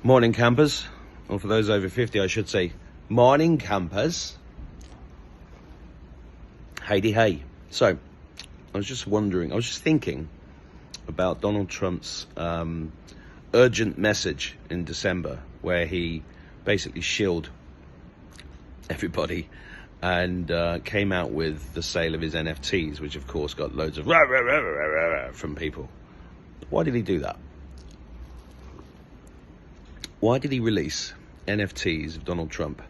Morning campers, or for those over 50 I should say, morning campers. Heidi hey. So, I was just thinking about Donald Trump's urgent message in December, where he basically shilled everybody and came out with the sale of his NFTs, which of course got loads of rah, rah, rah, rah, rah, rah, from people. Why did he do that? Why did he release NFTs of Donald Trump?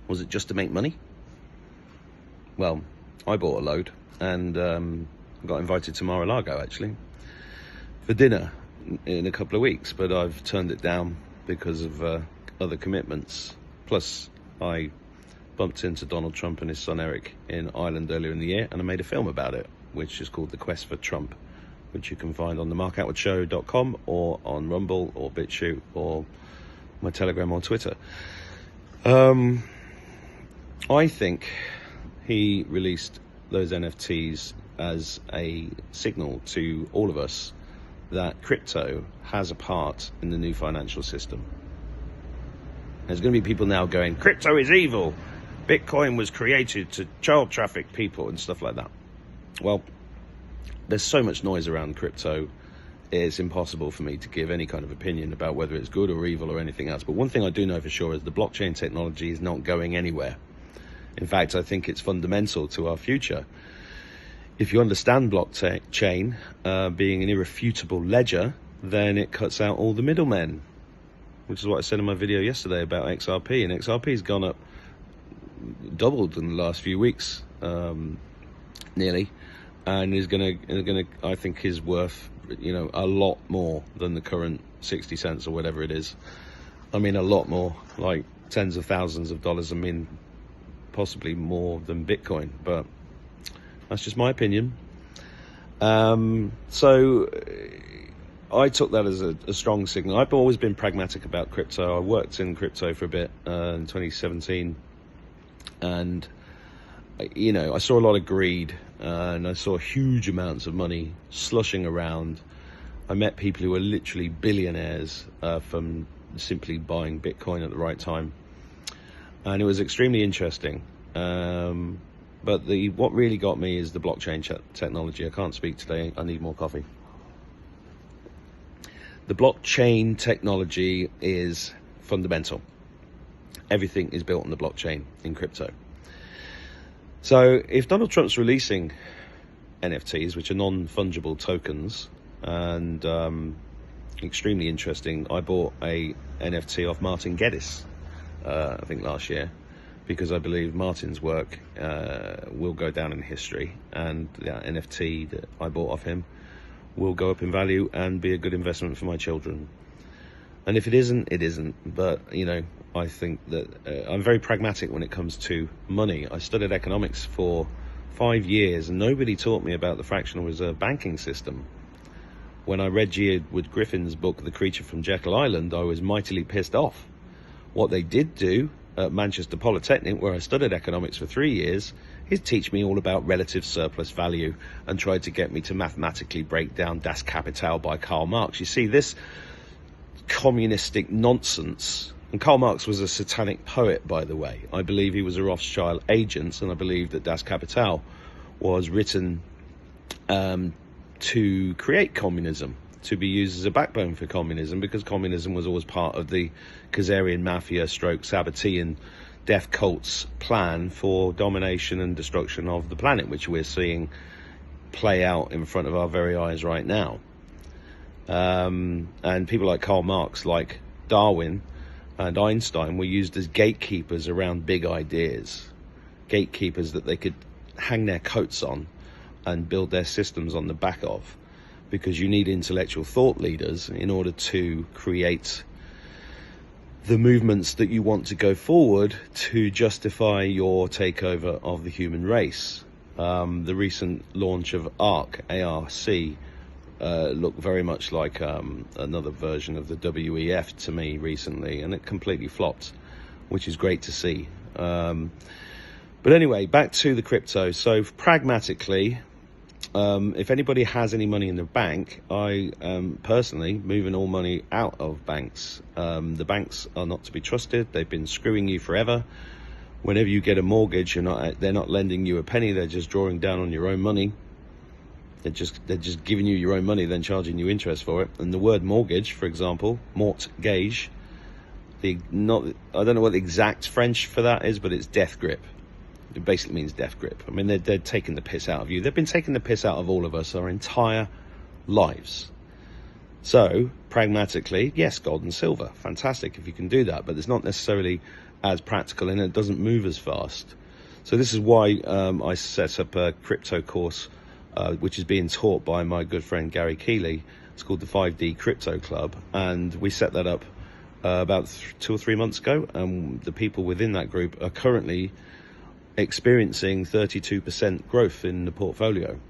Was it just to make money? Well, I bought a load and got invited to Mar-a-Lago actually for dinner in a couple of weeks, but I've turned it down because of other commitments. Plus, I bumped into Donald Trump and his son Eric in Ireland earlier in the year, and I made a film about it, which is called The Quest for Trump, which you can find on theMarkAttwoodShow.com or on Rumble or Bitchute or my Telegram or Twitter. I think he released those NFTs as a signal to all of us that crypto has a part in the new financial system. There's going to be people now going, crypto is evil, Bitcoin was created to child traffic people and stuff like that. Well, there's so much noise around crypto, it's impossible for me to give any kind of opinion about whether it's good or evil or anything else. But one thing I do know for sure is the blockchain technology is not going anywhere. In fact, I think it's fundamental to our future. If you understand blockchain being an irrefutable ledger, then it cuts out all the middlemen, which is what I said in my video yesterday about XRP. And XRP's gone up, doubled in the last few weeks, nearly. And is gonna, I think, is worth, a lot more than the current 60 cents or whatever it is. I mean, a lot more, like tens of thousands of dollars. I mean, possibly more than Bitcoin, but that's just my opinion. So I took that as a strong signal. I've always been pragmatic about crypto. I worked in crypto for a bit in 2017, and I saw a lot of greed, and I saw huge amounts of money slushing around. I met people who were literally billionaires from simply buying Bitcoin at the right time, and it was extremely interesting. But what really got me is the blockchain technology. I can't speak today, I need more coffee. The blockchain technology is fundamental. Everything is built on the blockchain in crypto. So if Donald Trump's releasing NFTs, which are non-fungible tokens, and extremely interesting, I bought a NFT off Martin Geddes, I think last year, because I believe Martin's work will go down in history, and the NFT that I bought off him will go up in value and be a good investment for my children. And if it isn't, it isn't. But, I think that I'm very pragmatic when it comes to money. I studied economics for 5 years, and nobody taught me about the fractional reserve banking system. When I read G. Edward Griffin's book, The Creature from Jekyll Island, I was mightily pissed off. What they did do at Manchester Polytechnic, where I studied economics for 3 years, is teach me all about relative surplus value and tried to get me to mathematically break down Das Kapital by Karl Marx. You see, this communistic nonsense, and Karl Marx was a satanic poet, by the way. I believe he was a Rothschild agent, and I believe that Das Kapital was written to create communism, to be used as a backbone for communism, because communism was always part of the Khazarian mafia stroke Sabbatean death cult's plan for domination and destruction of the planet, which we're seeing play out in front of our very eyes right now. And people like Karl Marx, like Darwin and Einstein, were used as gatekeepers around big ideas, gatekeepers that they could hang their coats on and build their systems on the back of, because you need intellectual thought leaders in order to create the movements that you want to go forward to justify your takeover of the human race. The recent launch of ARC, A-R-C, looked very much like another version of the WEF to me recently, and it completely flopped, which is great to see. But anyway, back to the crypto. So pragmatically, If anybody has any money in the bank, I personally moving all money out of banks. The banks are not to be trusted. They've been screwing you forever. Whenever you get a mortgage, they're not lending you a penny. They're just drawing down on your own money. They're just giving you your own money, then charging you interest for it. And the word mortgage, for example, mortgage, I don't know what the exact French for that is, but it's death grip. It basically means death grip. I mean, they're taking the piss out of you. They've been taking the piss out of all of us our entire lives. So, pragmatically, yes, gold and silver, fantastic if you can do that, but it's not necessarily as practical and it doesn't move as fast. So this is why I set up a crypto course, which is being taught by my good friend Gary Keeley. It's called the 5D Crypto Club, and we set that up about 2 or 3 months ago, and the people within that group are currently experiencing 32% growth in the portfolio.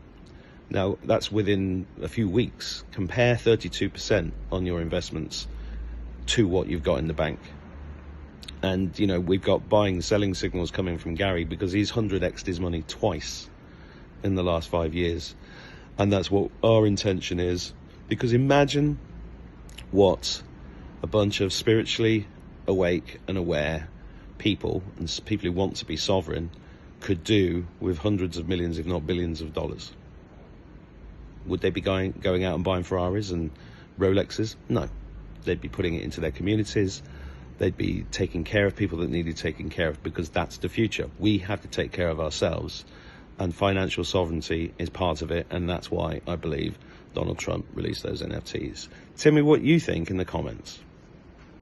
Now, that's within a few weeks. Compare 32% on your investments to what you've got in the bank. And, we've got buying and selling signals coming from Gary because he's 100x'd his money twice in the last 5 years. And that's what our intention is. Because imagine what a bunch of spiritually awake and aware people, and people who want to be sovereign, could do with hundreds of millions, if not billions of dollars. Would they be going out and buying Ferraris and Rolexes? No. They'd be putting it into their communities. They'd be taking care of people that needed taking care of, because that's the future. We have to take care of ourselves, and financial sovereignty is part of it, and that's why I believe Donald Trump released those NFTs. Tell me what you think in the comments.